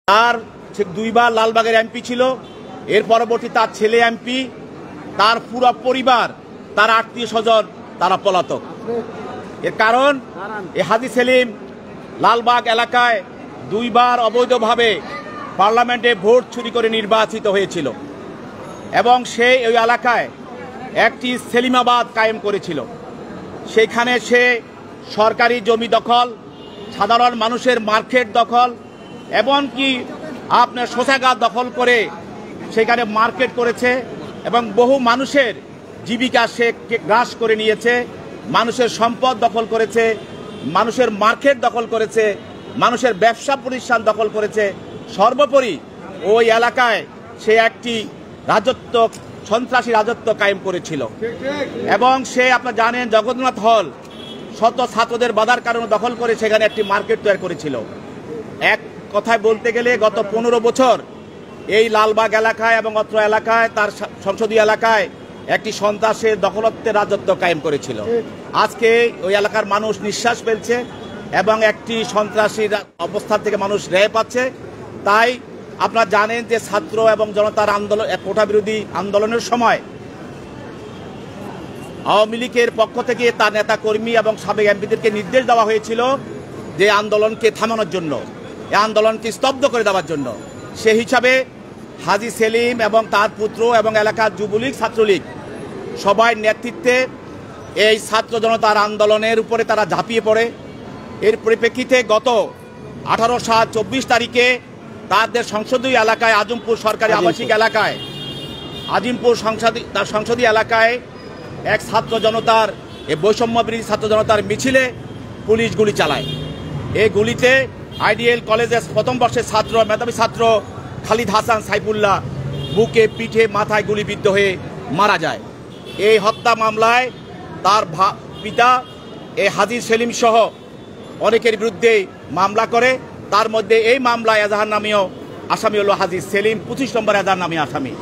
তার দুইবার লালবাগের এমপি ছিল, এর পরবর্তী তার ছেলে এমপি, তার পুরো পরিবার, তার আত্মীয় স্বজন তারা পলাতক। এর কারণ এই হাজী সেলিম লালবাগ এলাকায় দুইবার অবৈধভাবে পার্লামেন্টে ভোট চুরি করে নির্বাচিত হয়েছিল এবং সে ওই এলাকায় একটি সেলিমাবাদ কায়েম করেছিল। সেইখানে সে সরকারি জমি দখল, সাধারণ মানুষের মার্কেট দখল, এমনকি আপনার শৌচাগার দখল করে সেখানে মার্কেট করেছে এবং বহু মানুষের জীবিকা সে গ্রাস করে নিয়েছে, মানুষের সম্পদ দখল করেছে, মানুষের মার্কেট দখল করেছে, মানুষের ব্যবসা প্রতিষ্ঠান দখল করেছে। সর্বোপরি ওই এলাকায় সে একটি রাজত্ব, সন্ত্রাসী রাজত্ব কায়েম করেছিল এবং সে আপনারা জানেন জগন্নাথ হল শত ছাত্রদের বাধার কারণে দখল করে সেখানে একটি মার্কেট তৈরি করেছিল। এক কথায় বলতে গেলে গত 15 বছর এই লালবাগ এলাকায় এবং অত্র এলাকায় তার সংসদীয় এলাকায় একটি সন্ত্রাসের দখলত্বের রাজত্ব কায়েম করেছিল। আজকে ওই এলাকার মানুষ নিঃশ্বাস ফেলছে এবং একটি সন্ত্রাসীর অবস্থান থেকে মানুষ রেহাই পাচ্ছে। তাই আপনারা জানেন যে ছাত্র এবং জনতার আন্দোলন, কোটা বিরোধী আন্দোলনের সময় আওয়ামী লীগের পক্ষ থেকে তার নেতা কর্মী এবং সাবেক এমপিদেরকে নির্দেশ দেওয়া হয়েছিল যে আন্দোলনকে থামানোর জন্য, এই আন্দোলনকে স্তব্ধ করে দেওয়ার জন্য। সেই হিসাবে হাজী সেলিম এবং তার পুত্র এবং এলাকার যুবলীগ, ছাত্রলীগ সবাই নেতৃত্বে এই ছাত্র জনতার আন্দোলনের উপরে তারা ঝাঁপিয়ে পড়ে। এর পরিপ্রেক্ষিতে গত 18/7/24 তারিখে তাদের সংসদীয় এলাকায়, আজিমপুর সরকারি আবাসিক এলাকায়, আজিমপুর সংসদীয় এলাকায় এক ছাত্র জনতার, এই বৈষম্য বিরোধী ছাত্র জনতার মিছিলে পুলিশ গুলি চালায়। এই গুলিতে আইডিএল কলেজের প্রথম বর্ষের ছাত্র, মেধাবী ছাত্র খালিদ হাসান সাইফুল্লাহ বুকে, পিঠে, মাথায় গুলিবিদ্ধ হয়ে মারা যায়। এই হত্যা মামলায় তার পিতা এই হাজী সেলিম সহ অনেকের বিরুদ্ধে মামলা করে। তার মধ্যে এই মামলায় এজাহার নামীয় আসামি হল হাজী সেলিম, 25 নম্বর এজাহার নামীয় আসামি।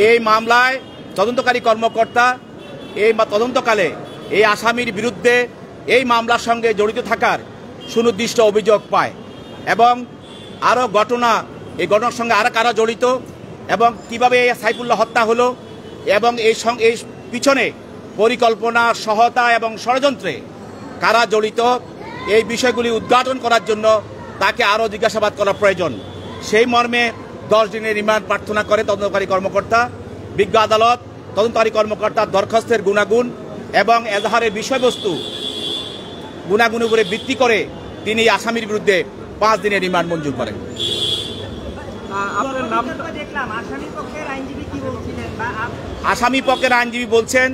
এই মামলায় তদন্তকারী কর্মকর্তা এই তদন্তকালে এই আসামির বিরুদ্ধে এই মামলার সঙ্গে জড়িত থাকার সুনির্দিষ্ট অভিযোগ পায় এবং আরও ঘটনা, এই ঘটনার সঙ্গে আরও কারা জড়িত এবং কিভাবে এই সাইফুল্লাহ হত্যা হলো এবং এই পিছনে পরিকল্পনা, সহায়তা এবং ষড়যন্ত্রে কারা জড়িত, এই বিষয়গুলি উদ্ঘাটন করার জন্য তাকে আরও জিজ্ঞাসাবাদ করা প্রয়োজন। সেই মর্মে 10 দিনের রিমান্ড প্রার্থনা করে তদন্তকারী কর্মকর্তা। বিজ্ঞ আদালত তদন্তকারী কর্মকর্তার দরখাস্তের গুণাগুণ এবং এজাহারের বিষয়বস্তু গুণাগুণের উপরে ভিত্তি করে তিনি আসামির বিরুদ্ধে 5 দিনের রিমান্ড মঞ্জুর করেন। আসামি পক্ষের আইনজীবী বলছেন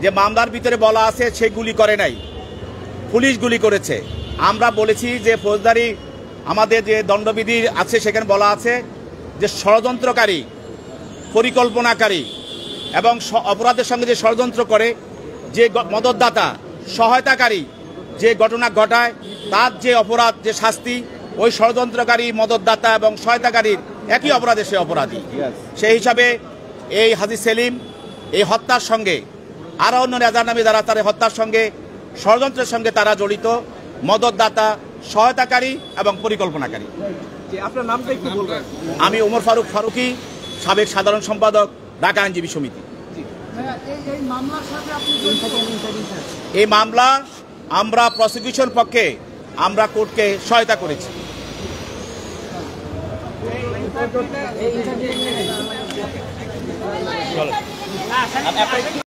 যে মামলার ভিতরে বলা আছে সে গুলি করে নাই, পুলিশ গুলি করেছে। আমরা বলেছি যে ফৌজদারি আমাদের যে দণ্ডবিধি আছে সেখানে বলা আছে যে ষড়যন্ত্রকারী, পরিকল্পনাকারী এবং অপরাধের সঙ্গে যে ষড়যন্ত্র করে, যে মদতদাতা, সহায়তাকারী যে ঘটনা ঘটায়, তার যে অপরাধ, যে শাস্তি ওই ষড়যন্ত্রকারী, মদতদাতা এবং সহায়তাকারীর একই অপরাধে সে অপরাধী। সেই হিসাবে এই হাজী সেলিম এই হত্যার সঙ্গে আরও অন্য এজাহার নামে যারা তার হত্যার সঙ্গে, ষড়যন্ত্রের সঙ্গে তারা জড়িত, মদতদাতা, সহায়তাকারী এবং পরিকল্পনাকারী। আপনার নামটা একটু বলবেন? আমি ওমর ফারুক ফারুকি, সাবেক সাধারণ সম্পাদক, ঢাকা আইনজীবী সমিতি। এই মামলা আমরা প্রসিকিউশন পক্ষে আমরা কোর্টকে সহায়তা করেছি।